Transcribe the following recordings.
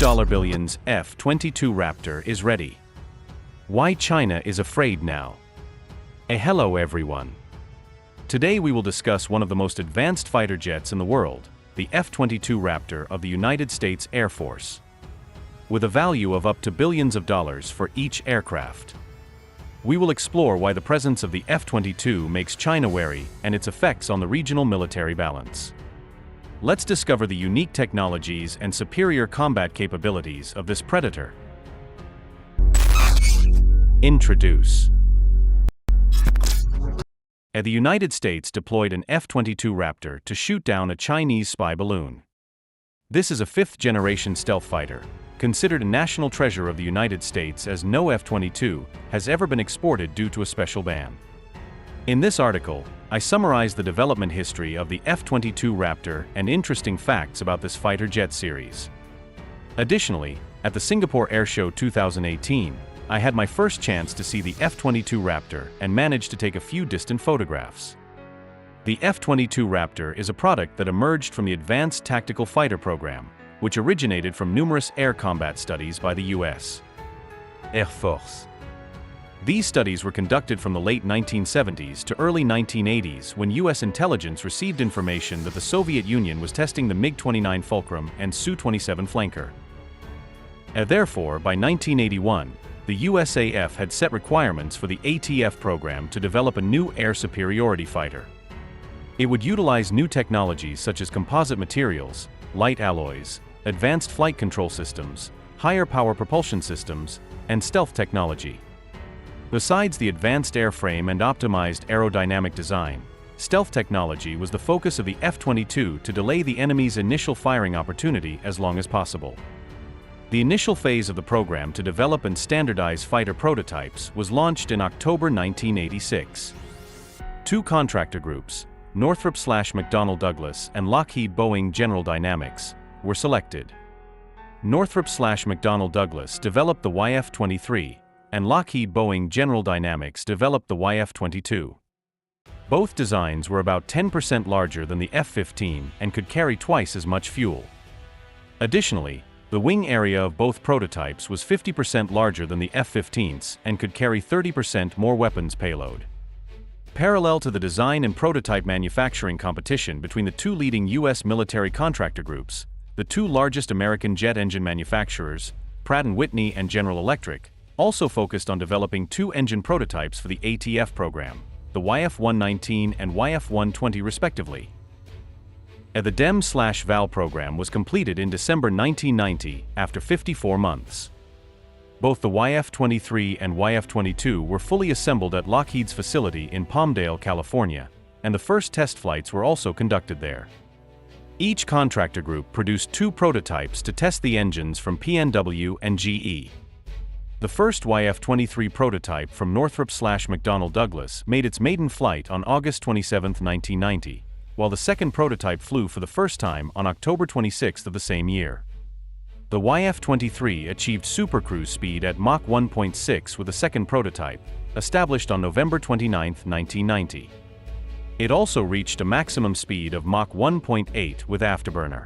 billions F-22 Raptor is ready. Why China is afraid now. Hello everyone. Today we will discuss one of the most advanced fighter jets in the world, the F-22 Raptor of the United States Air Force. With a value of up to billions of dollars for each aircraft. We will explore why the presence of the F-22 makes China wary and its effects on the regional military balance. Let's discover the unique technologies and superior combat capabilities of this predator. Introduce. The United States deployed an F-22 Raptor to shoot down a Chinese spy balloon. This is a fifth-generation stealth fighter, considered a national treasure of the United States, as no F-22 has ever been exported due to a special ban. In this article, I summarize the development history of the F-22 Raptor and interesting facts about this fighter jet series. Additionally, at the Singapore Airshow 2018, I had my first chance to see the F-22 Raptor and managed to take a few distant photographs. The F-22 Raptor is a product that emerged from the Advanced Tactical Fighter Program, which originated from numerous air combat studies by the U.S. Air Force. These studies were conducted from the late 1970s to early 1980s, when U.S. intelligence received information that the Soviet Union was testing the MiG-29 Fulcrum and Su-27 Flanker. Therefore, by 1981, the USAF had set requirements for the ATF program to develop a new air superiority fighter. It would utilize new technologies such as composite materials, light alloys, advanced flight control systems, higher power propulsion systems, and stealth technology. Besides the advanced airframe and optimized aerodynamic design, stealth technology was the focus of the F-22 to delay the enemy's initial firing opportunity as long as possible. The initial phase of the program to develop and standardize fighter prototypes was launched in October 1986. Two contractor groups, Northrop/McDonnell Douglas and Lockheed Boeing General Dynamics, were selected. Northrop/McDonnell Douglas developed the YF-23, and Lockheed Boeing General Dynamics developed the YF-22. Both designs were about 10% larger than the F-15 and could carry twice as much fuel. Additionally, the wing area of both prototypes was 50% larger than the F-15's and could carry 30% more weapons payload. Parallel to the design and prototype manufacturing competition between the two leading U.S. military contractor groups, the two largest American jet engine manufacturers, Pratt & Whitney and General Electric, also focused on developing two engine prototypes for the ATF program, the YF-119 and YF-120 respectively. The DEM/VAL program was completed in December 1990 after 54 months. Both the YF-23 and YF-22 were fully assembled at Lockheed's facility in Palmdale, California, and the first test flights were also conducted there. Each contractor group produced two prototypes to test the engines from PNW and GE. The first YF-23 prototype from Northrop/McDonnell Douglas made its maiden flight on August 27, 1990, while the second prototype flew for the first time on October 26 of the same year. The YF-23 achieved supercruise speed at Mach 1.6 with the second prototype, established on November 29, 1990. It also reached a maximum speed of Mach 1.8 with afterburner.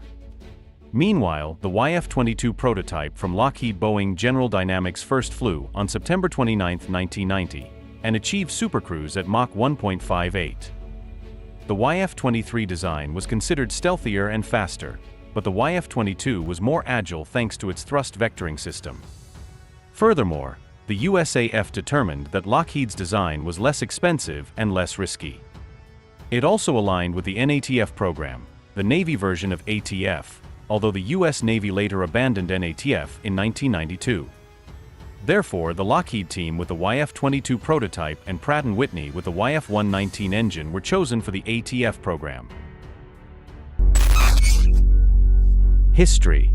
Meanwhile, the YF-22 prototype from Lockheed Boeing General Dynamics first flew on September 29, 1990, and achieved supercruise at Mach 1.58. The YF-23 design was considered stealthier and faster, but the YF-22 was more agile thanks to its thrust vectoring system. Furthermore, the USAF determined that Lockheed's design was less expensive and less risky. It also aligned with the NATF program, the Navy version of ATF, although the U.S. Navy later abandoned NATF in 1992. Therefore, the Lockheed team with the YF-22 prototype and Pratt & Whitney with the YF-119 engine were chosen for the ATF program. History.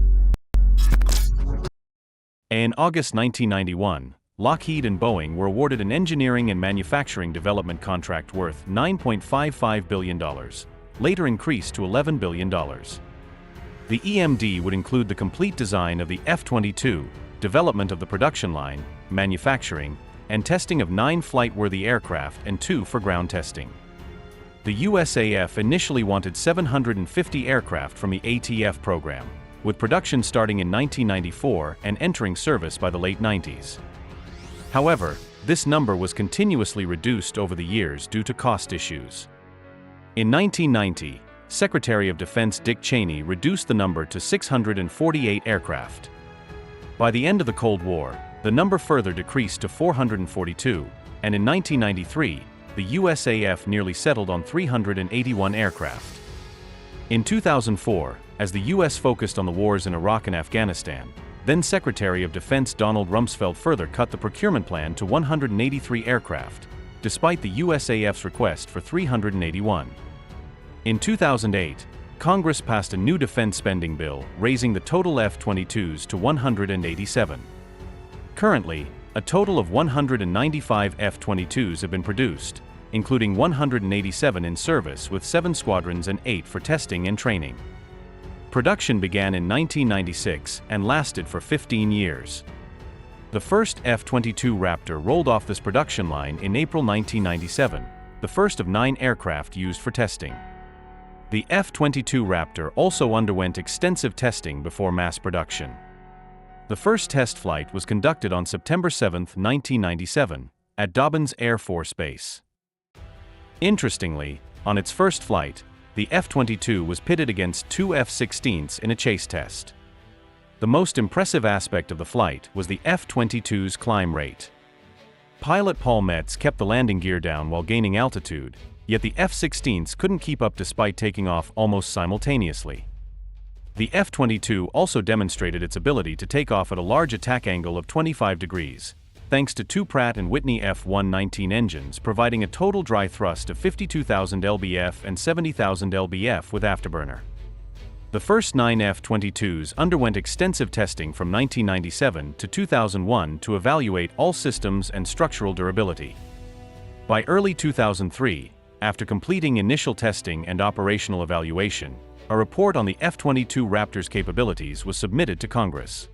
In August 1991, Lockheed and Boeing were awarded an engineering and manufacturing development contract worth $9.55 billion, later increased to $11 billion. The EMD would include the complete design of the F-22, development of the production line, manufacturing, and testing of 9 flight-worthy aircraft and 2 for ground testing. The USAF initially wanted 750 aircraft from the ATF program, with production starting in 1994 and entering service by the late 90s. However, this number was continuously reduced over the years due to cost issues. In 1990, Secretary of Defense Dick Cheney reduced the number to 648 aircraft. By the end of the Cold War, the number further decreased to 442, and in 1993, the USAF nearly settled on 381 aircraft. In 2004, as the U.S. focused on the wars in Iraq and Afghanistan, then Secretary of Defense Donald Rumsfeld further cut the procurement plan to 183 aircraft, despite the USAF's request for 381. In 2008, Congress passed a new defense spending bill, raising the total F-22s to 187. Currently, a total of 195 F-22s have been produced, including 187 in service with 7 squadrons and 8 for testing and training. Production began in 1996 and lasted for 15 years. The first F-22 Raptor rolled off this production line in April 1997, the first of 9 aircraft used for testing. The F-22 Raptor also underwent extensive testing before mass production. The first test flight was conducted on September 7, 1997, at Dobbins Air Force Base. Interestingly, on its first flight, the F-22 was pitted against 2 F-16s in a chase test. The most impressive aspect of the flight was the F-22's climb rate. Pilot Paul Metz kept the landing gear down while gaining altitude, yet the F-16s couldn't keep up despite taking off almost simultaneously. The F-22 also demonstrated its ability to take off at a large attack angle of 25 degrees, thanks to 2 Pratt & Whitney F119 engines providing a total dry thrust of 52,000 lbf and 70,000 lbf with afterburner. The first 9 F-22s underwent extensive testing from 1997 to 2001 to evaluate all systems and structural durability. By early 2003, after completing initial testing and operational evaluation, a report on the F-22 Raptor's capabilities was submitted to Congress.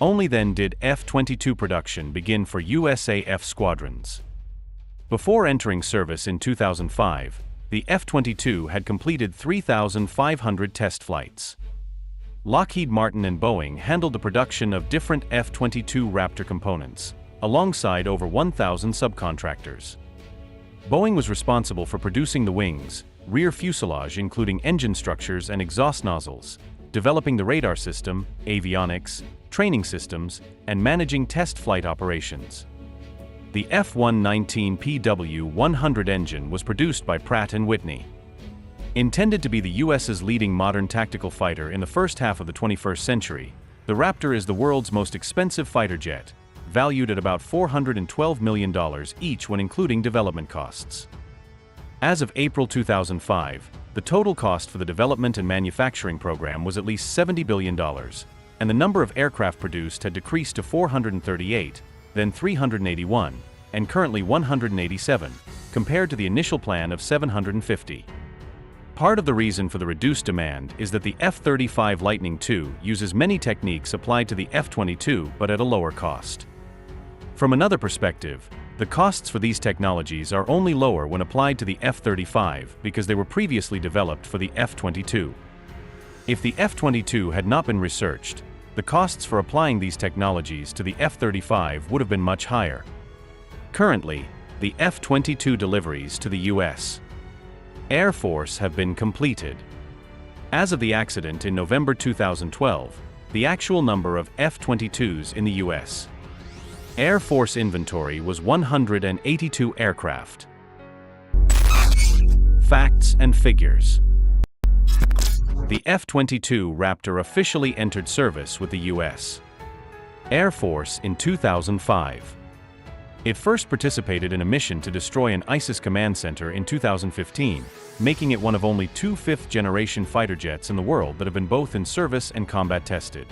Only then did F-22 production begin for USAF squadrons. Before entering service in 2005, the F-22 had completed 3,500 test flights. Lockheed Martin and Boeing handled the production of different F-22 Raptor components, alongside over 1,000 subcontractors. Boeing was responsible for producing the wings, rear fuselage including engine structures and exhaust nozzles, developing the radar system, avionics, training systems, and managing test flight operations. The F-119 PW-100 engine was produced by Pratt & Whitney. Intended to be the US's leading modern tactical fighter in the first half of the 21st century, the Raptor is the world's most expensive fighter jet, valued at about $412 million each when including development costs. As of April 2005, the total cost for the development and manufacturing program was at least $70 billion, and the number of aircraft produced had decreased to 438, then 381, and currently 187, compared to the initial plan of 750. Part of the reason for the reduced demand is that the F-35 Lightning II uses many techniques applied to the F-22 but at a lower cost. From another perspective, the costs for these technologies are only lower when applied to the F-35 because they were previously developed for the F-22. If the F-22 had not been researched, the costs for applying these technologies to the F-35 would have been much higher. Currently, the F-22 deliveries to the U.S. Air Force have been completed. As of the accident in November 2012, the actual number of F-22s in the U.S. Air Force inventory was 182 aircraft. Facts and figures. The F-22 Raptor officially entered service with the U.S. Air Force in 2005. It first participated in a mission to destroy an ISIS command center in 2015, making it one of only 2 fifth-generation fighter jets in the world that have been both in service and combat tested.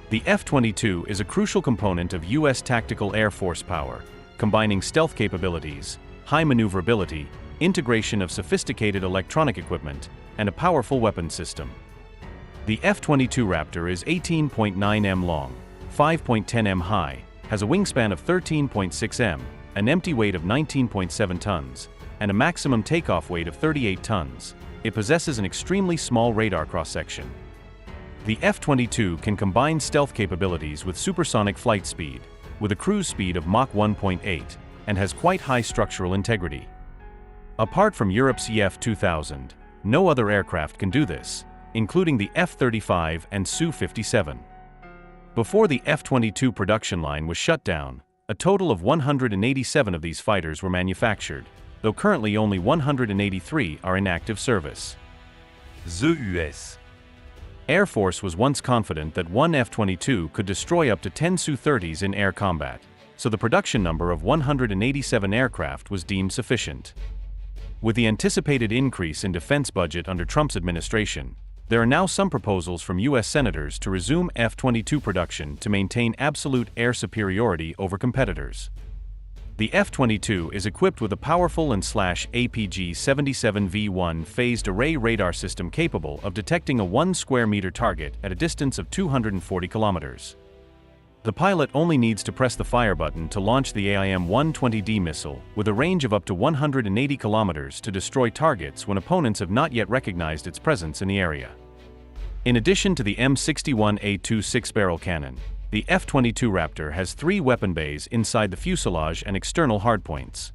The F-22 is a crucial component of U.S. tactical air force power, combining stealth capabilities, high maneuverability, integration of sophisticated electronic equipment, and a powerful weapons system. The F-22 Raptor is 18.9 m long, 5.10 m high, has a wingspan of 13.6 m, an empty weight of 19.7 tons, and a maximum takeoff weight of 38 tons. It possesses an extremely small radar cross-section. The F-22 can combine stealth capabilities with supersonic flight speed, with a cruise speed of Mach 1.8, and has quite high structural integrity. Apart from Europe's F-2000, no other aircraft can do this, including the F-35 and Su-57. Before the F-22 production line was shut down, a total of 187 of these fighters were manufactured, though currently only 183 are in active service. The US Air Force was once confident that one F-22 could destroy up to 10 Su-30s in air combat, so the production number of 187 aircraft was deemed sufficient. With the anticipated increase in defense budget under Trump's administration, there are now some proposals from U.S. senators to resume F-22 production to maintain absolute air superiority over competitors. The F-22 is equipped with a powerful APG-77V1 phased array radar system capable of detecting a 1 square meter target at a distance of 240 kilometers. The pilot only needs to press the fire button to launch the AIM-120D missile with a range of up to 180 kilometers to destroy targets when opponents have not yet recognized its presence in the area. In addition to the M61A2 6-barrel cannon, the F-22 Raptor has 3 weapon bays inside the fuselage and external hardpoints.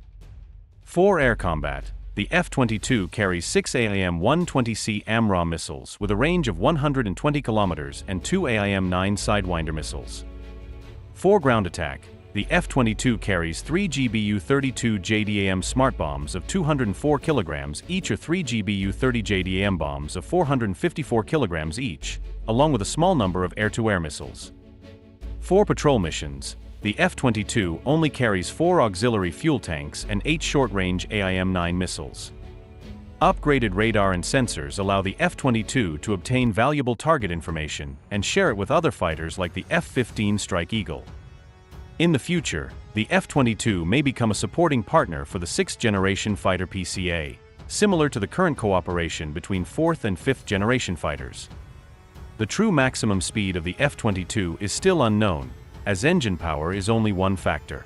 For air combat, the F-22 carries 6 AIM-120C AMRAAM missiles with a range of 120 kilometers and 2 AIM-9 Sidewinder missiles. For ground attack, the F-22 carries 3 GBU-32 JDAM smart bombs of 204 kilograms each or 3 GBU-30 JDAM bombs of 454 kilograms each, along with a small number of air-to-air missiles. For patrol missions, the F-22 only carries 4 auxiliary fuel tanks and 8 short-range AIM-9 missiles. Upgraded radar and sensors allow the F-22 to obtain valuable target information and share it with other fighters like the F-15 Strike Eagle. In the future, the F-22 may become a supporting partner for the 6th-generation fighter PCA, similar to the current cooperation between 4th and 5th-generation fighters. The true maximum speed of the F-22 is still unknown, as engine power is only one factor.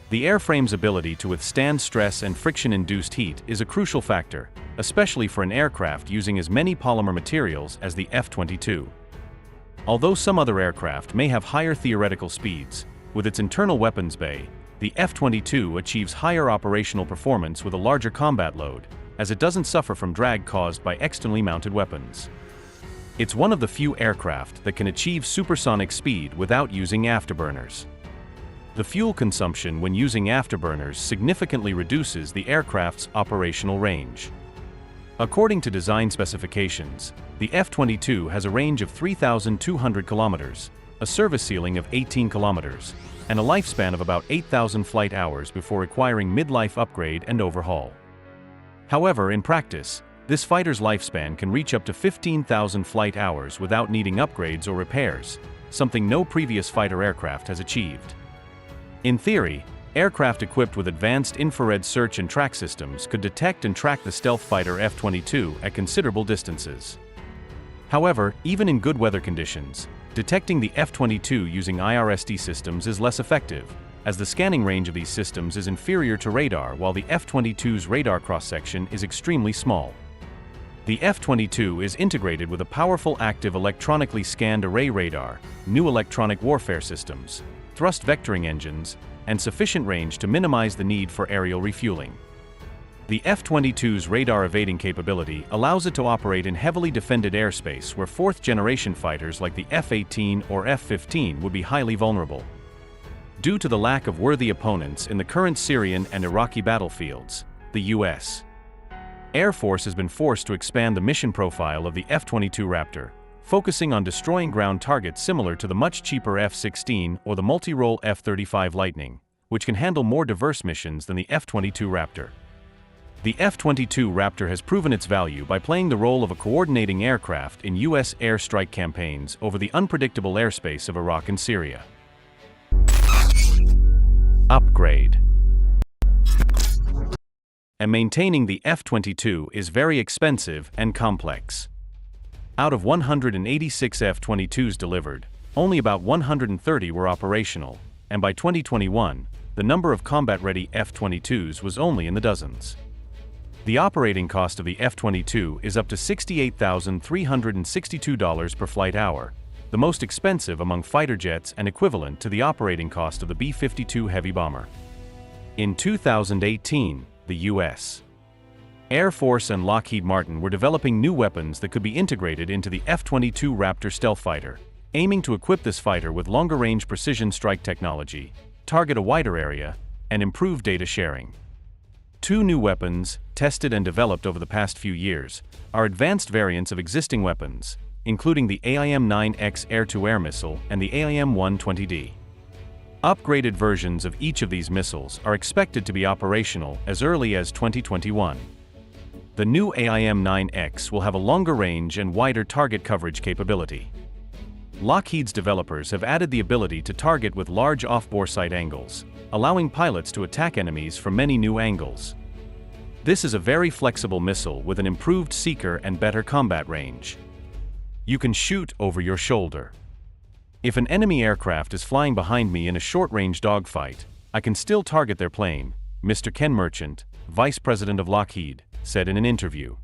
The airframe's ability to withstand stress and friction-induced heat is a crucial factor, especially for an aircraft using as many polymer materials as the F-22. Although some other aircraft may have higher theoretical speeds, with its internal weapons bay, the F-22 achieves higher operational performance with a larger combat load, as it doesn't suffer from drag caused by externally mounted weapons. It's one of the few aircraft that can achieve supersonic speed without using afterburners. The fuel consumption when using afterburners significantly reduces the aircraft's operational range. According to design specifications, the F-22 has a range of 3,200 kilometers, a service ceiling of 18 kilometers, and a lifespan of about 8,000 flight hours before requiring mid-life upgrade and overhaul. However, in practice, this fighter's lifespan can reach up to 15,000 flight hours without needing upgrades or repairs, something no previous fighter aircraft has achieved. In theory, aircraft equipped with advanced infrared search and track systems could detect and track the stealth fighter F-22 at considerable distances. However, even in good weather conditions, detecting the F-22 using IRSD systems is less effective, as the scanning range of these systems is inferior to radar while the F-22's radar cross-section is extremely small. The F-22 is integrated with a powerful active electronically scanned array radar, new electronic warfare systems, thrust vectoring engines, and sufficient range to minimize the need for aerial refueling. The F-22's radar evading capability allows it to operate in heavily defended airspace where 4th-generation fighters like the F-18 or F-15 would be highly vulnerable. Due to the lack of worthy opponents in the current Syrian and Iraqi battlefields, the U.S. Air Force has been forced to expand the mission profile of the F-22 Raptor, focusing on destroying ground targets similar to the much cheaper F-16 or the multi-role F-35 Lightning, which can handle more diverse missions than the F-22 Raptor. The F-22 Raptor has proven its value by playing the role of a coordinating aircraft in U.S. airstrike campaigns over the unpredictable airspace of Iraq and Syria. Upgrade. And maintaining the F-22 is very expensive and complex. Out of 186 F-22s delivered, only about 130 were operational, and by 2021, the number of combat-ready F-22s was only in the dozens. The operating cost of the F-22 is up to $68,362 per flight hour, the most expensive among fighter jets and equivalent to the operating cost of the B-52 heavy bomber. In 2018, the U.S. Air Force and Lockheed Martin were developing new weapons that could be integrated into the F-22 Raptor stealth fighter, aiming to equip this fighter with longer-range precision strike technology, target a wider area, and improve data sharing. Two new weapons, tested and developed over the past few years, are advanced variants of existing weapons, including the AIM-9X air-to-air missile and the AIM-120D. Upgraded versions of each of these missiles are expected to be operational as early as 2021. The new AIM-9X will have a longer range and wider target coverage capability. Lockheed's developers have added the ability to target with large off-bore sight angles, allowing pilots to attack enemies from many new angles. This is a very flexible missile with an improved seeker and better combat range. You can shoot over your shoulder. If an enemy aircraft is flying behind me in a short-range dogfight, I can still target their plane, Mr. Ken Merchant, Vice President of Lockheed, said in an interview.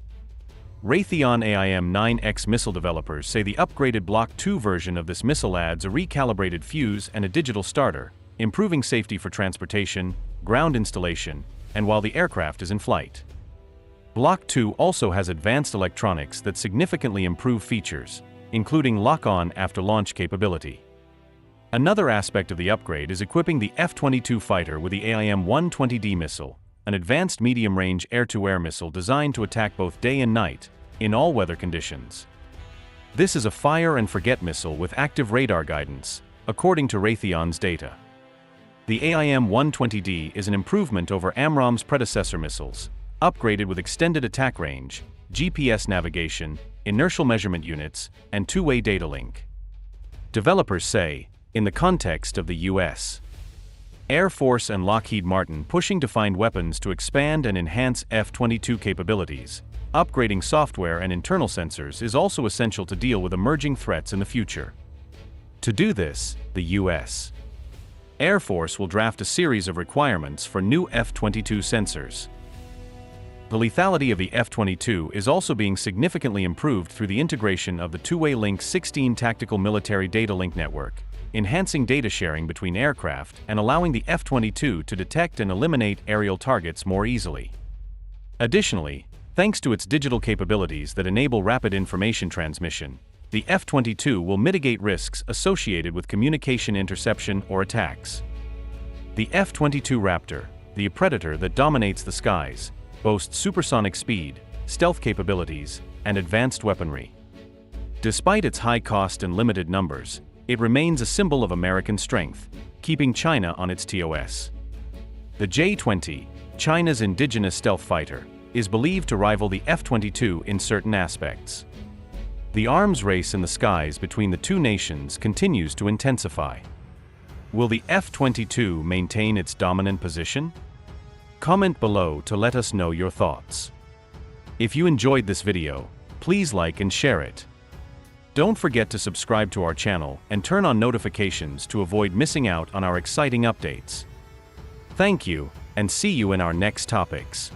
Raytheon AIM-9X missile developers say the upgraded Block 2 version of this missile adds a recalibrated fuse and a digital starter, improving safety for transportation, ground installation, and while the aircraft is in flight. Block 2 also has advanced electronics that significantly improve features, including lock-on after launch capability. Another aspect of the upgrade is equipping the F-22 fighter with the AIM-120D missile, an advanced medium-range air-to-air missile designed to attack both day and night, in all weather conditions. This is a fire-and-forget missile with active radar guidance, according to Raytheon's data. The AIM-120D is an improvement over AMRAAM's predecessor missiles, upgraded with extended attack range, GPS navigation, inertial measurement units, and two-way data link. Developers say, in the context of the U.S. Air Force and Lockheed Martin pushing to find weapons to expand and enhance F-22 capabilities, upgrading software and internal sensors is also essential to deal with emerging threats in the future. To do this, the U.S. Air Force will draft a series of requirements for new F-22 sensors. The lethality of the F-22 is also being significantly improved through the integration of the two-way link 16 Tactical Military Data Link Network, enhancing data sharing between aircraft and allowing the F-22 to detect and eliminate aerial targets more easily. Additionally, thanks to its digital capabilities that enable rapid information transmission, the F-22 will mitigate risks associated with communication interception or attacks. The F-22 Raptor, the predator that dominates the skies, boasts supersonic speed, stealth capabilities, and advanced weaponry. Despite its high cost and limited numbers, it remains a symbol of American strength, keeping China on its TOS. The J-20, China's indigenous stealth fighter, is believed to rival the F-22 in certain aspects. The arms race in the skies between the two nations continues to intensify. Will the F-22 maintain its dominant position? Comment below to let us know your thoughts. If you enjoyed this video, please like and share it. Don't forget to subscribe to our channel and turn on notifications to avoid missing out on our exciting updates. Thank you, and see you in our next topics.